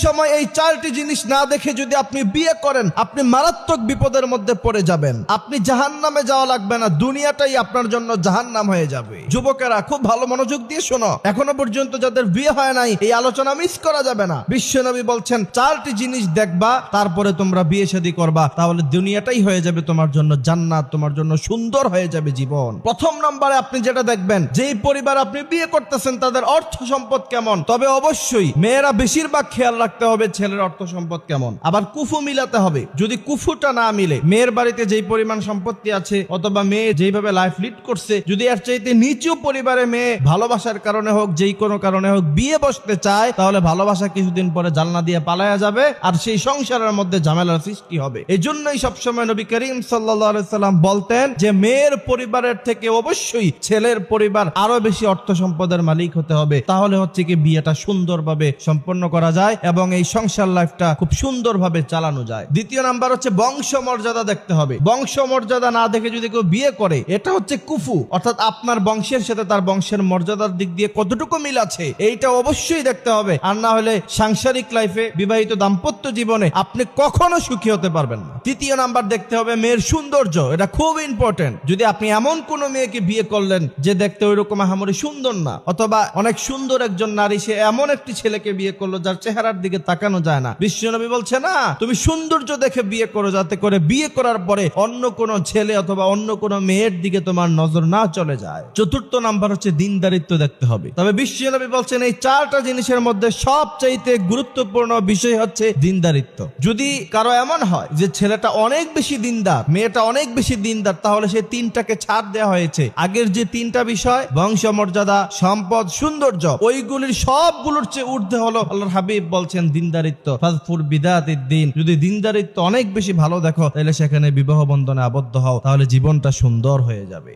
সময় এই 4টি জিনিস না দেখে যদি আপনি বিয়ে করেন, আপনি মারাত্মক বিপদের মধ্যে পড়ে যাবেন। আপনি জাহান্নামে যাওয়া লাগবে না, দুনিয়াটাই আপনার জন্য জাহান্নাম হয়ে যাবে। যুবকেরা খুব ভালো মনোযোগ দিয়ে শোনো, এখনো পর্যন্ত যাদের বিয়ে হয় নাই এই আলোচনা মিস করা যাবে না। বিশ্বনবী বলছেন 4টি জিনিস দেখবা, তারপরে তোমরা বিয়ে শাদী করবা, তাহলে দুনিয়াটাই হয়ে যাবে তোমার জন্য জান্নাত, তোমার জন্য সুন্দর হয়ে যাবে জীবন। প্রথম নম্বরে আপনি যেটা দেখবেন, যেই পরিবার আপনি বিয়ে করতেছেন তাদের অর্থ সম্পদ কেমন। তবে অবশ্যই মেয়েরা বেশিরভাগ খেয়াল রাখতে হবে ছেলের অর্থ সম্পদ কেমন। আবার কুফু মিলাতে হবে, যদি কুফুটা না মিলে, মেয়ের বাড়িতে যেই পরিমাণ সম্পত্তি আছে অথবা মেয়ে যেইভাবে লাইফ লিড করছে, যদি এর চাইতে নিচু পরিবারে মেয়ে ভালোবাসার কারণে হোক, যেই কোনো কারণে হোক বিয়ে বসতে চায়, তাহলে ভালোবাসা কিছুদিন পরে জানলা দিয়ে পালায়া যাবে আর সেই সংসারের মধ্যে ঝামেলার সৃষ্টি হবে। এই জন্যই সবসময় নবী করিম সাল্লাল্লাহু আলাইহি সাল্লাম বলতেন যে মেয়ের পরিবারের থেকে অবশ্যই ছেলের পরিবার আরো বেশি অর্থ সম্পদের মালিক হতে হবে, তাহলে হচ্ছে কি বিয়েটা সুন্দরভাবে সম্পন্ন করা যায় এবং এই সংসার লাইফটা খুব সুন্দরভাবে চালানো যায়। দ্বিতীয় নাম্বার হচ্ছে বংশ মর্যাদা দেখতে হবে। বংশ মর্যাদা না দেখে যদি কেউ বিয়ে করে, এটা হচ্ছে কুফু, অর্থাৎ আপনার বংশের সাথে তার বংশের মর্যাদার দিক দিয়ে কতটুকু মিল আছে এইটা অবশ্যই দেখতে হবে। আর না হলে সাংসারিক লাইফে, বিবাহিত দাম্পত্য জীবনে আপনি কখনো সুখী হতে পারবেন না। তৃতীয় নাম্বার দেখতে হবে মেয়ের সৌন্দর্য, এটা খুব ইম্পর্টেন্ট। যদি আপনি এমন কোন মেয়েকে বিয়ে করলেন যে দেখতে ওইরকম আহামরি সুন্দর না, অথবা অনেক সুন্দর একজন নারী, সে এমন একটি ছেলেকে বিয়ে করলো যার চেহারার দিকে তাকানো যায় না, বিশ্বনবী বলছে না, তুমি সৌন্দর্য দেখে বিয়ে করো, যাতে করে বিয়ে করার পরে অন্য কোন ছেলে অথবা অন্য কোন মেয়ের দিকে তোমার নজর না চলে যায়। চতুর্থ নাম্বার হচ্ছে দিনদারিত্ব দেখতে হবে। তবে বিশ্বনবী বলছেন এই 4টা জিনিসের মধ্যে সবচাইতে গুরুত্বপূর্ণ বিষয় হচ্ছে দিনদারিত্ব। যদি কারো এমন হয় যে ছেলেটা অনেক বেশি দিনদার, মেয়েটা অনেক বেশি দিনদার, তাহলে সে 3টাকে ছাড় দেওয়া হয়েছে। আগের যে 3টা বিষয়, বংশমর্যাদা, সম্পদ, সৌন্দর্য, ওইগুলির সবগুলোর চেয়ে ঊর্ধ্বে হলো আল্লাহর হাবিব বলছেন দিনদারিত্ব। ফাযফুর বিদাতিদ দ্বীন, যদি দিনদারিত্ব অনেক বেশি ভালো দেখো, তাহলে সেখানে বিবাহ বন্ধনে আবদ্ধ হও, তাহলে জীবনটা সুন্দর হয়ে যাবে।